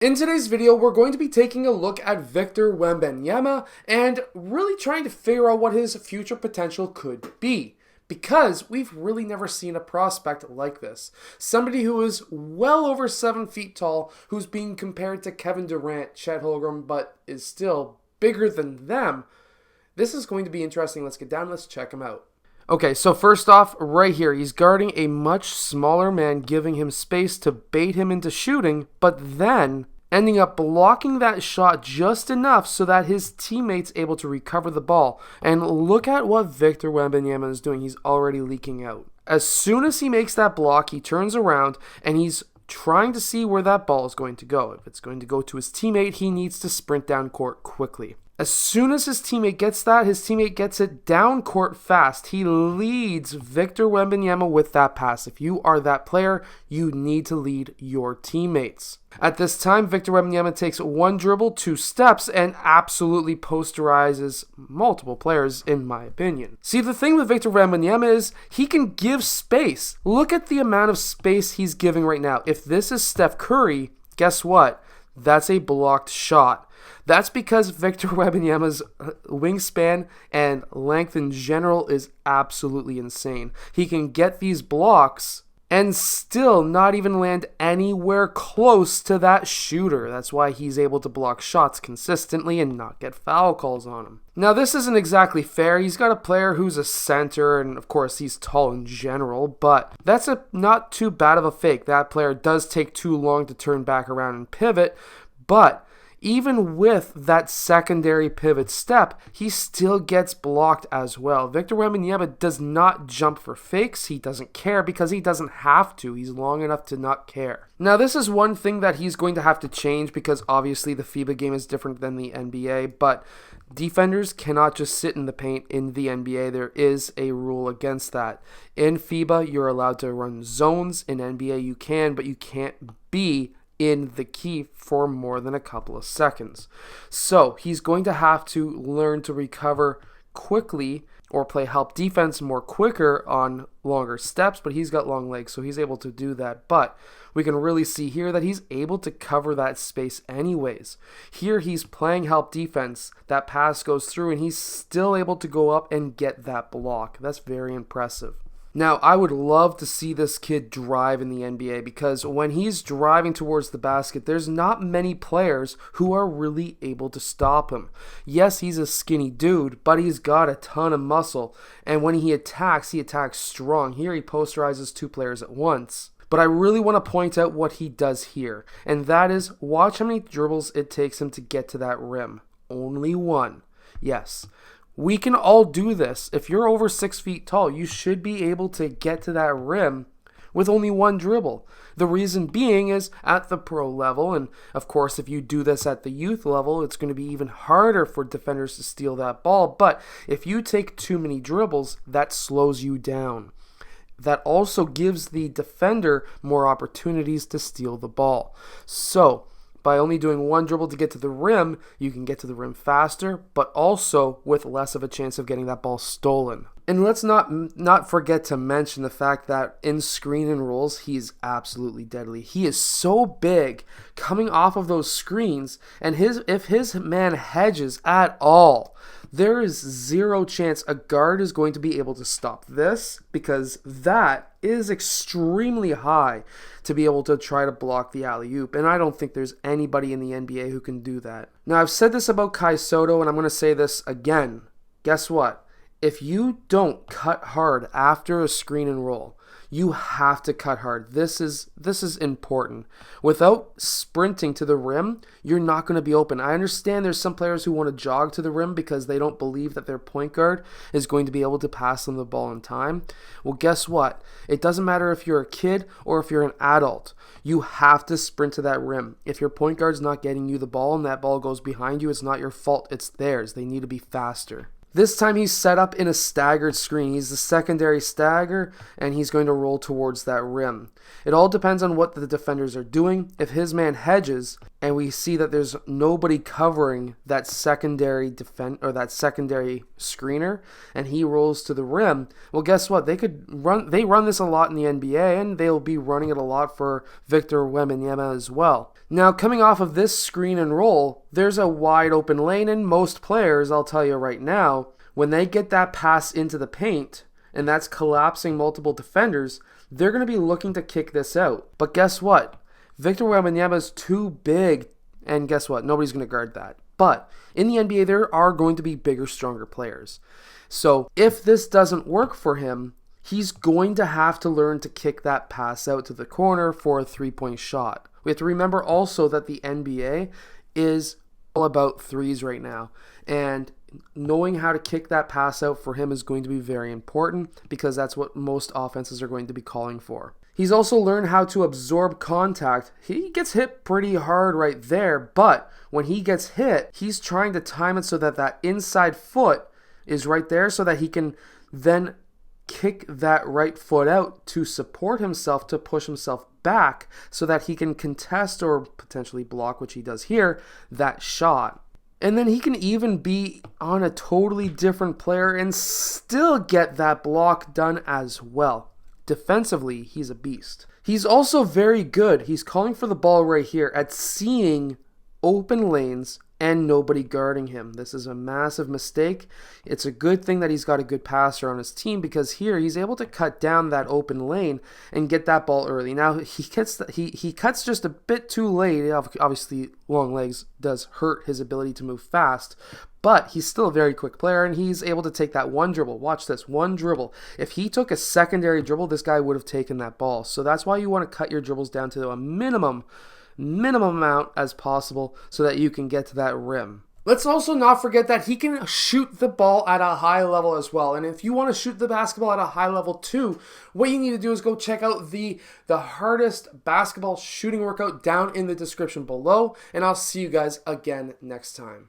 In today's video, we're going to be taking a look at Victor Wembanyama and really trying to figure out what his future potential could be. Because we've really never seen a prospect like this. Somebody who is well over 7 feet tall, who's being compared to Kevin Durant, Chet Holmgren, but is still bigger than them. This is going to be interesting. Let's get down, let's check him out. Okay, so first off, right here, he's guarding a much smaller man, giving him space to bait him into shooting, but then ending up blocking that shot just enough so that his teammate's able to recover the ball. And look at what Victor Wembanyama is doing. He's already leaking out. As soon as he makes that block, he turns around and he's trying to see where that ball is going to go. If it's going to go to his teammate, he needs to sprint down court quickly. As soon as his teammate gets that, his teammate gets it down court fast. He leads Victor Wembanyama with that pass. If you are that player, you need to lead your teammates. At this time, Victor Wembanyama takes one dribble, 2 steps, and absolutely posterizes multiple players, in my opinion. See, the thing with Victor Wembanyama is he can give space. Look at the amount of space he's giving right now. If this is Steph Curry, guess what? That's a blocked shot. That's because Victor Wembanyama's wingspan and length in general is absolutely insane. He can get these blocks and still not even land anywhere close to that shooter. That's why he's able to block shots consistently and not get foul calls on him. Now, this isn't exactly fair. He's got a player who's a center, and of course, he's tall in general, but that's not too bad of a fake. That player does take too long to turn back around and pivot, but even with that secondary pivot step, he still gets blocked as well. Victor Wembanyama does not jump for fakes. He doesn't care because he doesn't have to. He's long enough to not care. Now, this is one thing that he's going to have to change because obviously the FIBA game is different than the NBA, but defenders cannot just sit in the paint in the NBA. There is a rule against that. In FIBA, you're allowed to run zones. In NBA, you can, but you can't be in the key for more than a couple of seconds. So he's going to have to learn to recover quickly or play help defense more quicker on longer steps, but he's got long legs, so he's able to do that. But we can really see here that he's able to cover that space anyways. Here he's playing help defense. That pass goes through and he's still able to go up and get that block. That's very impressive. Now, I would love to see this kid drive in the NBA because when he's driving towards the basket, there's not many players who are really able to stop him. Yes, he's a skinny dude, but he's got a ton of muscle, and when he attacks strong. Here he posterizes 2 players at once. But I really want to point out what he does here, and that is watch how many dribbles it takes him to get to that rim. Only 1. Yes. We can all do this. If you're over 6 feet tall, you should be able to get to that rim with only 1 dribble. The reason being is at the pro level, and of course if you do this at the youth level, it's going to be even harder for defenders to steal that ball. But if you take too many dribbles, that slows you down. That also gives the defender more opportunities to steal the ball. So by only doing 1 dribble to get to the rim, you can get to the rim faster, but also with less of a chance of getting that ball stolen. And let's not forget to mention the fact that in screen and rolls, he's absolutely deadly. He is so big coming off of those screens, and if his man hedges at all, there is 0 chance a guard is going to be able to stop this because that is extremely high to be able to try to block the alley-oop, and I don't think there's anybody in the NBA who can do that. Now, I've said this about Kai Soto, and I'm going to say this again. Guess what? If you don't cut hard after a screen and roll, you have to cut hard. This is important. Without sprinting to the rim, you're not going to be open. I understand there's some players who want to jog to the rim because they don't believe that their point guard is going to be able to pass them the ball in time. Well, guess what? It doesn't matter if you're a kid or if you're an adult. You have to sprint to that rim. If your point guard's not getting you the ball and that ball goes behind you, it's not your fault. It's theirs. They need to be faster. This time he's set up in a staggered screen. He's the secondary stagger, and he's going to roll towards that rim. It all depends on what the defenders are doing. If his man hedges, and we see that there's nobody covering that secondary secondary screener, and he rolls to the rim, well, guess what? They run this a lot in the NBA, and they'll be running it a lot for Victor Wembanyama as well. Now, coming off of this screen and roll, there's a wide open lane, and most players, I'll tell you right now, when they get that pass into the paint, and that's collapsing multiple defenders, they're going to be looking to kick this out. But guess what? Victor Wembanyama is too big, and guess what? Nobody's going to guard that. But in the NBA, there are going to be bigger, stronger players. So if this doesn't work for him, he's going to have to learn to kick that pass out to the corner for a three-point shot. We have to remember also that the NBA is all about threes right now. And knowing how to kick that pass out for him is going to be very important because that's what most offenses are going to be calling for. He's also learned how to absorb contact. He gets hit pretty hard right there, but when he gets hit, he's trying to time it so that that inside foot is right there so that he can then kick that right foot out to support himself, to push himself back so that he can contest or potentially block, which he does here, that shot. And then he can even be on a totally different player and still get that block done as well. Defensively, he's a beast. He's also very good. He's calling for the ball right here at seeing open lanes and nobody guarding him. This is a massive mistake. It's a good thing that he's got a good passer on his team because here he's able to cut down that open lane and get that ball early. Now he cuts just a bit too late. Obviously, long legs does hurt his ability to move fast, but he's still a very quick player and he's able to take that one dribble. Watch this, one dribble. If he took a secondary dribble, this guy would have taken that ball. So that's why you want to cut your dribbles down to a minimum amount as possible so that you can get to that rim. Let's also not forget that he can shoot the ball at a high level as well. And if you want to shoot the basketball at a high level too, what you need to do is go check out the hardest basketball shooting workout down in the description below. And I'll see you guys again next time.